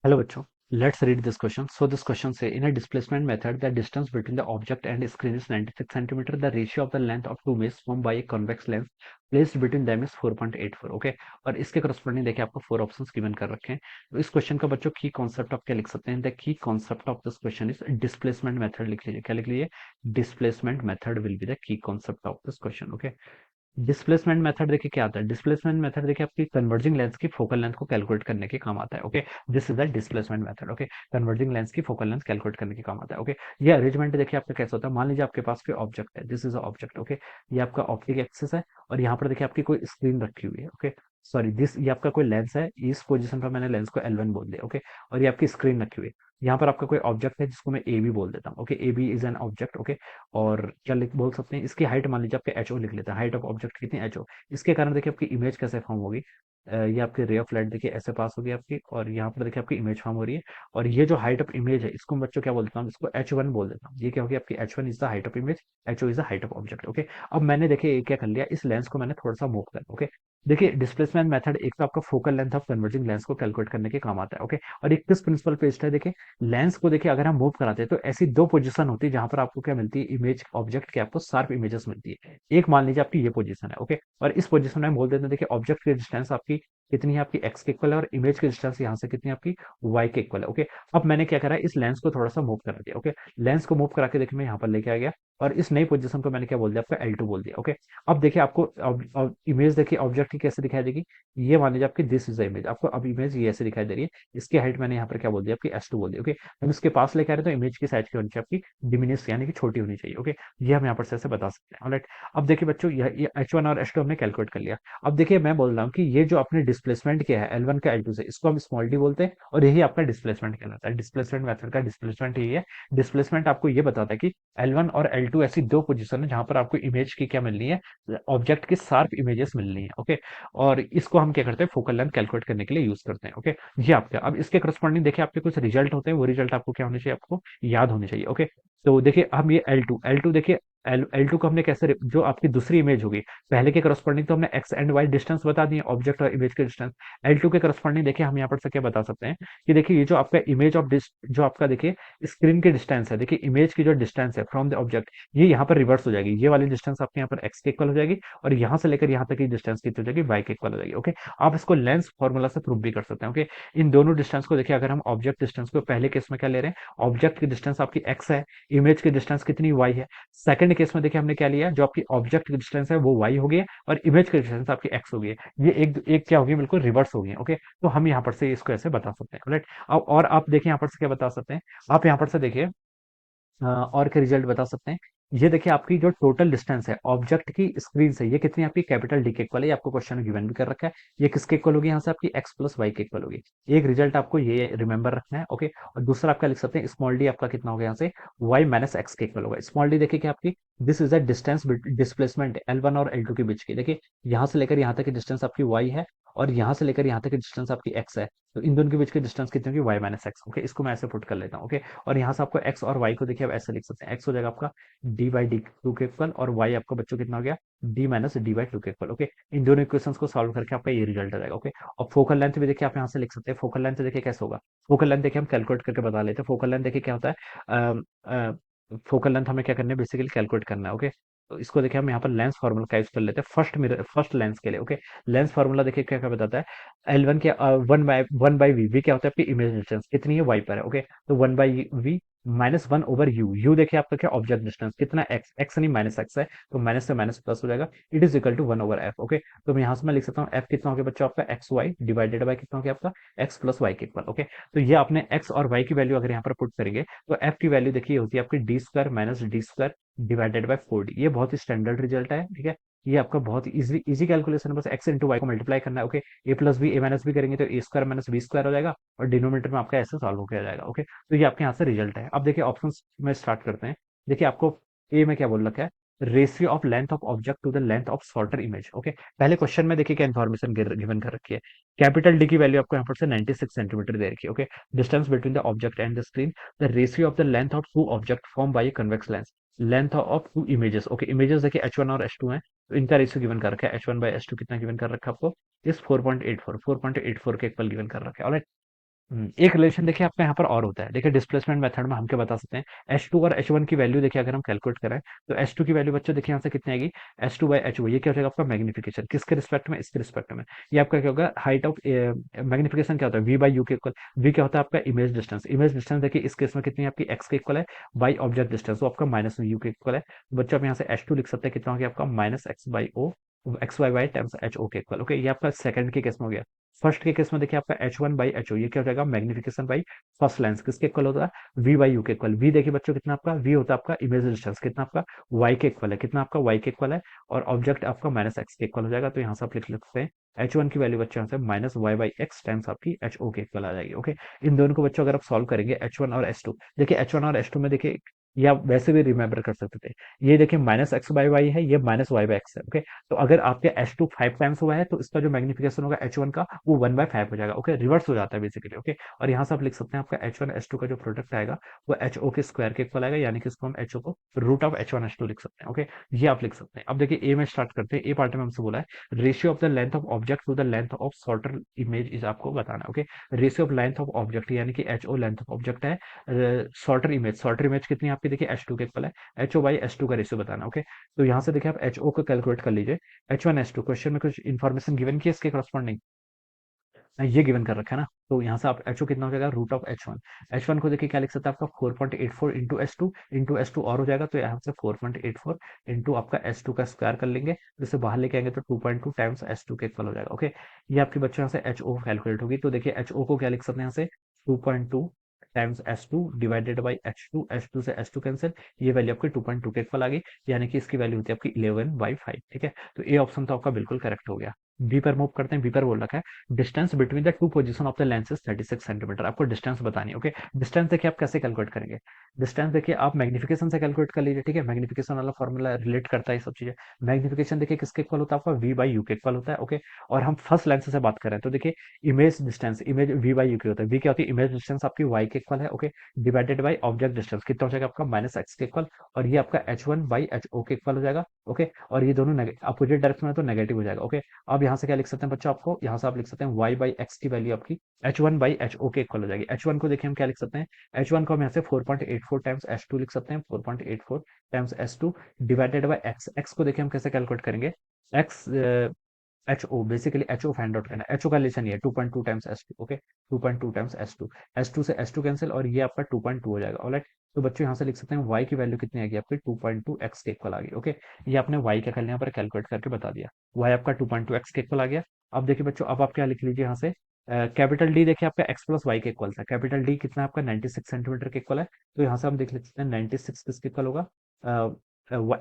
Hello बच्चों, let's read this question. So this question say in a displacement method, the distance between the object and screen is 96 centimeter. The ratio of the length of two images formed by a convex lens placed between them is 4.84. Okay और इसके corresponding देखिए आपको four options given कर रखे हैं। तो इस question का बच्चों की कॉन्सेप्ट आप क्या लिख सकते हैं? The key concept of this question is displacement method लिख लीजिए। क्या लिख लीजिए? Displacement method will be the key concept of this question. Okay, displacement method देखिए क्या आता है। डिस्प्लेसमेंट मेथड देखिए आपकी कन्वर्जिंग लेंस की फोकल लेंथ को कैलकुलेट करने के काम आता है। Okay, this is the displacement method. Okay, converging lens की फोकल लेंथ कैलकुलेट करने के काम आता है। ओके, ये अरेंजमेंट देखिए आपका कैसा होता है। मान लीजिए आपके पास कोई ऑब्जेक्ट है, दिस इज ऑब्जेक्ट। ओके, ये आपका ऑप्टिक एक्सिस है और यहाँ पर देखिए आपकी कोई स्क्रीन रखी हुई है। ओके, सॉरी दिस ये आपका कोई लेंस है, इस पोजीशन पर मैंने लेंस को L1 बोल दिया। ओके, और ये आपकी स्क्रीन रखी हुई है। यहाँ पर आपका कोई ऑब्जेक्ट है जिसको मैं ए बी बोल देता हूँ। Okay, a b is an object. Okay, और क्या लिख बोल सकते हैं, इसकी हाइट मान लीजिए आपके एच ओ लिख लेते हैं। हाइट ऑफ ऑब्जेक्ट कितनी? H o. इसके कारण देखिए आपकी इमेज कैसे फॉर्म होगी। ये आपकी रे ऑफ लाइट देखिए ऐसे पास होगी आपकी, और यहाँ पर देखिए आपकी इमेज फॉर्म हो रही है। और ये जो हाइट ऑफ इमेज है इसको मैं बच्चों क्या बोल देता हूँ, इसको H1 बोल देता हूँ। ये क्या होगी आपकी H1 is the height of image, HO is the height of object. Okay, अब मैंने देखिए ये क्या कर लिया, इस लेंस को मैंने थोड़ा सा मूव कर। ओके, देखिए डिस्प्लेसमेंट मेथड एक तो आपका focal length of converging lens को कैलकुलेट करने के काम आता है। ओके, और एक किस प्रिंसिपल बेस्ड है, देखिए लेंस को देखिए अगर हम मूव कराते हैं तो ऐसी दो पोजीशन होती है जहां पर आपको क्या मिलती है, इमेज ऑब्जेक्ट की आपको शार्प इमेजेस मिलती है। एक मान लीजिए आपकी ये पोजीशन है। ओके, और इस पोजीशन में हम बोल देते हैं देखिए ऑब्जेक्ट की डिस्टेंस आपकी कितनी है, आपकी एक्स के इक्वल है, और इमेज की डिस्टेंस यहाँ से कितनी है, आपकी वाई के इक्वल है। ओके, अब मैंने क्या करा, इस लेंस को थोड़ा सा मूव करा दिया। ओके, लेंस को मूव करा के देखिए मैं यहाँ पर लेके आ गया, और इस नई पोजीशन को मैंने क्या बोल दिया, आपका L2 बोल दिया। ओके, अब देखिए आपको इमेज देखिए ऑब्जेक्ट की कैसे दिखाई देगी। ये मान लीजिए आपकी दिस इज द इमेज, आपको अब इमेज ये ऐसे दिखाई दे रही है। इसकी हाइट मैंने यहाँ पर क्या बोल दिया, आपकी S2 बोल दी। ओके, हम इसके पास लेके आ रहे हैं तो इमेज की साइज की होनी चाहिए आपकी डिमिनिश, यानी कि छोटी होनी चाहिए। ओके, ये हम यहाँ पर से ऐसे बता सकते हैं। ऑलराइट, अब देखिए बच्चों ये H1 और H2 हमने कैलकुलेट कर लिया। अब देखिए मैं बोल रहा हूँ कि ये जो आपने डिस्प्लेसमेंट किया है L1 का L2 से, इसको हम स्मॉल डी बोलते हैं, और यही आपका डिस्प्लेसमेंट कहलाता है। डिस्प्लेसमेंट मेथड का डिस्प्लेसमेंट यही है। डिस्प्लेसमेंट आपको ये बताता है कि L1 और L2 ऐसी दो पोजीशन है जहां पर आपको इमेज की क्या मिलनी है, ऑब्जेक्ट की शार्प इमेजेस मिलनी है। ओके, और इसको हम क्या करते हैं, फोकल लेंथ कैलकुलेट करने के लिए यूज करते हैं। ओके, ये आपका अब इसके करस्पॉन्डिंग देखिए आपके कुछ रिजल्ट होते हैं, वो रिजल्ट आपको क्या होने चाहिए, आपको याद होने चाहिए। ओके, तो देखिए हम ये L2 देखिए L2 को हमने कैसे जो आपकी दूसरी इमेज होगी, पहले के करस्पॉन्डिंग तो हमने एक्स एंड वाई डिस्टेंस बता दिए, ऑब्जेक्ट और इमेज के डिस्टेंस। L2 के करस्पॉन्डिंग देखिए हम यहाँ पर से क्या बता सकते हैं कि देखिए ये जो आपका इमेज ऑफ जो आपका देखिए स्क्रीन की डिस्टेंस है, देखिए इमेज की जो डिस्टेंस है फ्रॉम द ऑब्जेक्ट, ये यहाँ पर रिवर्स हो जाएगी। ये वाली डिस्टेंस आपके यहाँ पर एक्स के इक्वल हो जाएगी, और यहाँ से लेकर यहाँ तक की डिस्टेंस कितनी हो जाएगी, वाई के इक्वल हो जाएगी। ओके, आप इसको लेंस फॉर्मूला से प्रूव भी कर सकते हैं। ओके, इन दोनों डिस्टेंस को देखिए, अगर हम ऑब्जेक्ट डिस्टेंस को पहले केस में क्या ले रहे हैं, ऑब्जेक्ट की डिस्टेंस आपकी एक्स है, इमेज की डिस्टेंस कितनी वाई है। सेकंड केस में देखिए हमने क्या लिया, जो आपकी ऑब्जेक्ट की डिस्टेंस है वो वाई हो गई है, और इमेज की डिस्टेंस आपकी एक्स हो गई है। ये एक एक क्या होगी, बिल्कुल रिवर्स हो गई है। ओके, तो हम यहाँ पर से इसको ऐसे बता सकते हैं। राइट, अब और आप देखिए यहाँ पर से क्या बता सकते हैं, आप यहाँ पर से देखिए और के रिजल्ट बता सकते हैं। ये देखिए आपकी जो टोटल डिस्टेंस है ऑब्जेक्ट की स्क्रीन से, ये कितनी आपकी कैपिटल डी के इक्वल है, ये आपको क्वेश्चन में गिवन भी कर रखा है। ये किसके इक्वल होगी, यहाँ से आपकी एक्स प्लस वाई के इक्वल होगी। एक रिजल्ट आपको ये रिमेंबर रखना है। ओके, और दूसरा आपका लिख सकते हैं स्मॉल डी आपका कितना होगा, यहाँ से वाई माइनस एक्स के इक्वल होगा। स्मॉल डी देखिए कि आपकी this is the distance displacement L1 और L2 के बीच की। देखिए यहाँ से लेकर यहाँ तक की डिस्टेंस आपकी वाई है, और यहाँ से लेकर यहाँ तक की डिस्टेंस आपकी एक्स है। तो इन दोनों के बीच की डिस्टेंस कितनी होगी, वाई माइनस एक्स। ओके, इसको मैं ऐसे पुट कर लेता हूँ। ओके, और यहाँ से आपको एक्स और वाई को देखिए अब ऐसे लिख सकते हैं, एक्स हो जाएगा आपका डी बाई डी टू के इक्वल, और वाई आपका बच्चों कितना हो गया, D minus D by two के इक्वल। ओके, इन दोनों इक्वेशंस को सॉल्व करके आपका ये रिजल्ट आ जाएगा। ओके, और फोकल लेंथ भी देखिए आप यहाँ से लिख सकते हैं। फोकल लेंथ देखिए कैसे होगा, फोकल लेंथ देखिए हम कैलकुलेट करके बता लेते हैं। फोकल लेंथ देखिए क्या होता है, फोकल लेंथ हमें क्या करना है, बेसिकली कैलकुलेट करना है। ओके, तो इसको देखिए हम यहाँ पर लेंस फार्मूला का यूज कर लेते हैं फर्स्ट मिरर फर्स्ट लेंस के लिए। ओके, लेंस फार्मूला देखिए क्या क्या बताता है, L1 के वन बाई वी क्या होता है, आपकी इमेज डिस्टेंस कितनी है, वाई पर है। ओके, तो one by v minus one over u, u देखिए आपका क्या ऑब्जेक्ट डिस्टेंस कितना, एक्स, एक्स नहीं माइनस एक्स है, तो माइनस से माइनस प्लस हो जाएगा। It is equal to one over f. Okay, तो मैं यहाँ से मैं लिख सकता हूँ एफ कितना हो गया बच्चों आपका, एक्स वाई डिवाइडेड बाई कितना हो गया आपका, एक्स प्लस वाई के इक्वल। ओके, तो ये आपने एक्स और वाई की वैल्यू अगर यहाँ पर पुट करेंगे तो एफ की वैल्यू देखिए होती है आपकी D square minus D square divided by 4d। ये बहुत ही स्टैंडर्ड रिजल्ट है। ठीक है, ये आपका बहुत इजी इजी कैलकुलेशन है, बस एक्स इंटू वाई को मल्टीप्लाई करना है। ओके, ए प्लस बी ए माइनस बी करेंगे तो ए स्क्वायर माइनस बी स्क्वायर हो जाएगा, और डिनोमिनेटर में आपका ऐसे सॉल्व हो जाएगा। ओके, तो ये आपके यहाँ से रिजल्ट है। अब देखिए ऑप्शन में स्टार्ट करते हैं। देखिए आपको ए में क्या बोल रखा है, ratio of length of object to the length of shorter image. Okay, पहले क्वेश्चन में देखिए क्या इन्फॉर्मेशन गिवन कर रखी है, कैपिटल डी की वैल्यू आपको यहाँ पर से 96 सेंटीमीटर दे रखी है। Okay, distance between the object and the screen, the ratio of the length of two object form by convex lens, length of two images. Okay, images देखिए H1 और H2 हैं, तो इनका रेशियो गिवन कर रखा है, H1 बाय H2 कितना given कर रखा है आपको, इस 4.84 के इक्वल गिवन कर रखा है। ऑलराइट, एक रिलेशन देखिए आपका यहाँ पर और होता है। देखिए डिस्प्लेसमेंट मेथड में हम क्या बता सकते हैं, H2 और H1 की वैल्यू देखिए अगर हम कैलकुलेट करें, तो H2 की वैल्यू बच्चों देखिए यहाँ से कितनी आएगी, H2 बाई H, ये क्या हो जाएगा आपका मैग्निफिकेशन, किसके रिस्पेक्ट में, इसके रिस्पेक्ट में। ये आपका क्या होगा, हाइट ऑफ मैग्निफिकेशन क्या होता है, V बाई यू के इक्वल। V क्या होता है आपका, इमेज डिस्टेंस। इमेज डिस्टेंस देखिए इस केस में कितनी है आपकी, x के इक्वल है, बाई ऑब्जेक्ट डिस्टेंस, वो आपका माइनस यू के इक्वल है। तो बच्चों आप यहाँ से H2 लिख सकते हैं, कितना हो गया आपका, minus x by O, x y by times H O के इक्वल। ओके, ये आपका सेकंड के केस में हो गया। फर्स्ट के केस में देखिए आपका H1 बाई एच ओ, ये क्या हो जाएगा, मैग्निफिकेशन बाई फर्स्ट लेंस, किसके इक्वल होता है, V बाई यू के इक्वल। V देखिए बच्चों कितना आपका, V होता है आपका इमेज डिस्टेंस, कितना आपका, Y के इक्वल है, कितना आपका Y के इक्वल है, और ऑब्जेक्ट आपका माइनस एक्स के इक्वल हो जाएगा। तो यहाँ से आप लिख सकते हैं H1 की वैल्यू बच्चों यहाँ से minus y by x times आपकी HO के इक्वल आ जाएगी। ओके, इन दोनों को बच्चों अगर आप सॉल्व करेंगे, H1 और H2, देखिए H1 और H2 में देखिए, ये आप वैसे भी रिमेंबर कर सकते थे, ये देखिए माइनस एक्स बाई वाई है, ये माइनस वाई बाई एक्स है। ओके, तो अगर आपके H2 फाइव टाइम्स हुआ है, तो इसका जो मैग्निफिकेशन होगा H1 का, वो 1/5 हो जाएगा। ओके, रिवर्स हो जाता है बेसिकली। ओके, और यहाँ से आप लिख सकते हैं आपका H1 H2 का जो प्रोडक्ट आएगा, वो HO के स्क्वायर के इक्वल आएगा, यानी कि इसको हम HO को रूट ऑफ H1 H2 लिख सकते हैं। ओके, ये आप लिख सकते हैं। अब देखिए ए में स्टार्ट करते हैं। ए पार्ट में हमसे बोला है ratio of the length of object to the length of shorter image is आपको बताना है। Okay, ratio of length of object यानी कि HO लेंथ ऑफ ऑब्जेक्ट है, सॉर्टर इमेज कितनी है आपकी, देखिए H2 के इक्वल है, HO बाई H2 का रेशियो बताना। ओके, तो यहाँ से देखिए आप HO को कैलकुलेट कर लीजिए, H1 H2 क्वेश्चन में कुछ इन्फॉर्मेशन गिवन की है इसके करस्पॉन्डिंग, ये गिवन कर रखा है ना। तो यहाँ से आप एच ओ कितना हो जाएगा, रूट ऑफ H1। H1 को देखिए क्या लिख सकते हैं आपका, 4.84 इंटू एस टू और हो जाएगा, तो यहाँ से 4.84 इंटू आपका S2 का स्क्वायर कर लेंगे, जिसे बाहर लेके आएंगे तो 2.2 टाइम्स S2 के इक्वल हो जाएगा। ओके, ये आपके बच्चों यहाँ से HO कैलकुलेट होगी। तो देखिए HO को क्या लिख सकते हैं यहाँ से, 2.2 times S2 divided by H2 से S2 कैंसिल, ये वैल्यू आपकी 2.2 के इक्वल आ गई, यानी कि इसकी वैल्यू होती है आपकी 11/5। ठीक है, तो ए ऑप्शन तो आपका बिल्कुल करेक्ट हो गया। बी पर मूव करते हैं। बी पर बोल रखा है distance between the two position of the lenses 36 centimetre, आपको डिस्टेंस बतानी है। ओके, डिस्टेंस देखिए आप कैसे कैलकुलेट करेंगे, डिस्टेंस देखिए आप मैग्निफिकेशन से कैलकुलेट कर लीजिए। ठीक है, मैग्निफिकेशन वाला फॉर्मूला रिलेट करता है ये सब चीजें। मैग्निफिकेशन देखिए किसके इक्वल होता है आपका, वी बाई यू के इक्वल होता है। ओके, और हम फर्स्ट लेंस से बात करें तो देखिए image distance, image v by u के होता है। वी क्या होती है, इमेज डिस्टेंस आपकी वाई के इक्वल है। Okay, divided by object distance कितना हो जाएगा आपका, माइनस एक्स के इक्वल, और ये आपका H1 बाई HO के इक्वल हो जाएगा। ओके, और ये दोनों अपोजिट डायरेक्शन में तो नेगेटिव हो जाएगा। ओके, अब यहाँ से क्या लिख सकते हैं बच्चों, आपको यहाँ से आप लिख सकते हैं y बाई एक्स की वैल्यू आपकी H1 बाई HO के इक्वल हो जाएगी। H1 को देखिए हम क्या लिख सकते हैं, H1 को हम यहाँ से 4.84 टाइम्स S2 लिख सकते हैं, 4.84 times S2 divided by x। x को देखिए हम कैसे कैलकुलेट करेंगे, x HO basically HO find out करना है। HO का रिलेशन ये है 2.2 times S2। Okay, 2.2 times S2, S2 से S2 कैंसिल, और ये आपका 2.2 हो जाएगा। ऑलराइट, तो बच्चों यहाँ से लिख सकते हैं y की वैल्यू कितनी आएगी आपकी, 2.2 x के इक्वल आ गई। ओके, ये आपने y का कर यहाँ पर कैलकुलेट करके बता दिया, y आपका 2.2 x के इक्वल आ गया। अब देखिए बच्चों, अब आप क्या लिख लीजिए यहाँ से, कैपिटल डी देखिए आपका x प्लस वाई के इक्वल था। कैपिटल डी कितना है आपका, 96 सेंटीमीटर के इक्वल है। तो यहाँ से हम देख लेते हैं 96 किसके इक्वल होगा,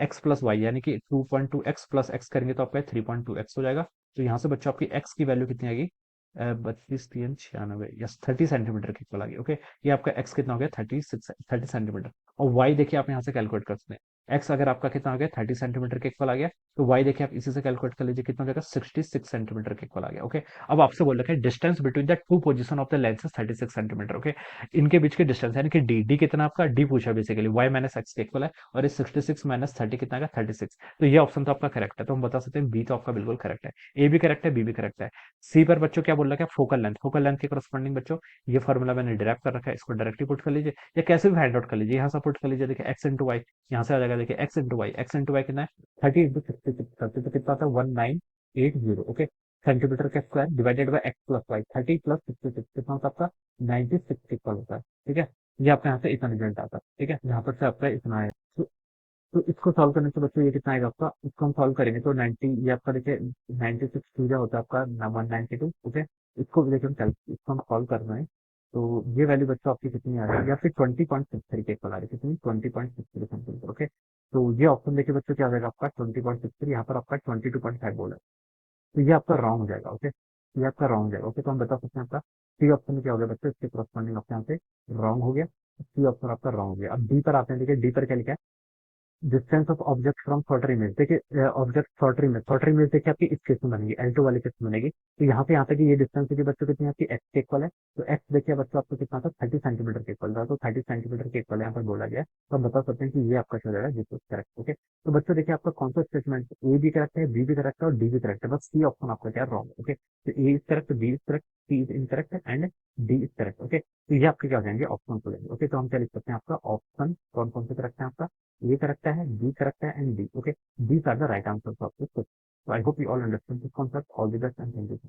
एक्स प्लस वाई, यानी कि 2.2 एक्स प्लस एक्स करेंगे तो आपका 3.2 एक्स हो जाएगा। तो यहाँ से बच्चों आपकी एक्स की वैल्यू कितनी आएगी, 32 3 96, यस 30 सेंटीमीटर की इक्वल आ गई। ओके, ये आपका एक्स कितना हो गया, 30 सेंटीमीटर। और वाई देखिए आप यहाँ से कैलकुलेट कर सकते हैं, एक्स अगर आपका कितना आ गया, 30 सेंटीमीटर के इक्वल आ गया, तो वाई देखिए आप इसी से कैलकुलेट कर लीजिए, कितना हो जाएगा, 66 सेंटीमीटर के इक्वल आ गया। ओके, अब आपसे बोल रखा है distance between the two position of the lens 36 centimetre. Okay, इनके बीच के डिस्टेंस यानी कि डी कितना आपका, डी पूछा बेसिकली, वाई माइनस एक्स के इक्वल है, और इस 66 माइनस 30 कितना का, 36। तो ये ऑप्शन तो आपका करेक्ट है, तो हम बता सकते हैं बी तो आपका बिल्कुल करेक्ट है। ए भी करेक्ट है, बी भी करेक्ट है। सी पर बच्चों क्या बोल रखा है, फोकल लेंथ, फोकल लेंथ के करस्पॉन्डिंग बच्चों ये फॉर्मूला मैंने डिराइव कर रखा है, इसको डायरेक्टली पुट कर लीजिए, या कैसे भी फाइंड आउट कर लीजिए। यहाँ से पुट कर लीजिए, देखिए एक्स इंटू वाई, यहाँ से आ जाएगा देखिए एक्स इंटू वाई कितना है, 30 इंटू 60 तो कितना आता है, 1980। ओके, सेंटीमीटर का square divided by x plus y, 30 plus 66 कितना होता है आपका, 96 इक्वल होता है। ठीक है, ये आपका यहाँ से इतना रिजल्ट आता है। ठीक है, यहाँ पर से आपका इतना है। तो इसको सॉल्व करने से बच्चों ये कितना आएगा आपका, इसको हम सॉल्व करेंगे तो 90, ये आपका देखिए 96 पूरा होता है आपका 192। ओके, इसको भी देखिए हम इसको हम सॉल्व कर रहे हैं, तो ये वैल्यू बच्चों आपकी कितनी आ रही है, या फिर 20.63 के इक्वल आ रही है, कितनी 20.63 सेंटीमीटर। ओके, तो ये ऑप्शन देखिए बच्चों क्या आ जाएगा आपका 20.63, यहाँ पर आपका 22.5 बोला है, तो ये आपका रॉन्ग हो जाएगा। ओके, ये आपका रॉन्ग हो जाएगा। ओके, तो हम बता सकते हैं आपका सी ऑप्शन में क्या हो गया बच्चों, इसके करस्पॉन्डिंग ऑप्शन यहाँ पे रॉन्ग हो गया, सी ऑप्शन आपका रॉन्ग हो गया। अब डी पर आते हैं, देखिए डी पर क्या लिखा है, distance of object from shorter image, देखिए ऑब्जेक्ट शॉर्टर इमेज देखिए आपकी इस केस में बनेगी, L2 वाले केस में बनेगी। तो यहाँ पे यहाँ तक ये डिस्टेंस देखिए बच्चों कितनी है आपकी, एक्स के इक्वल है। तो एक्स देखिए बच्चों आपको कितना था, 30 सेंटीमीटर के इक्वल था, तो 30 सेंटीमीटर के इक्वल यहाँ पर बोला गया है। तो हम बता सकते हैं कि ये आपका हो जाएगा जिस करेक्ट। ओके, तो बच्चों देखिए आपका कौन सा स्टेटमेंट, ए भी करेक्ट है, बी भी करेक्ट है, और डी भी करेक्ट है, बस सी ऑप्शन आपका क्या रॉन्ग। ओके, तो A is correct, B is correct, C is incorrect, and D is correct. Okay, तो ये आपके क्या हो जाएंगे, ऑप्शन हो जाएंगे। ओके, तो हम क्या लिख सकते हैं, आपका ऑप्शन कौन कौन से करेक्ट है, आपका ए करेक्ट है, बी करेक्ट है and D. Okay, these are the right answer of this question. So I hope you all understand this concept. All the best and thank you.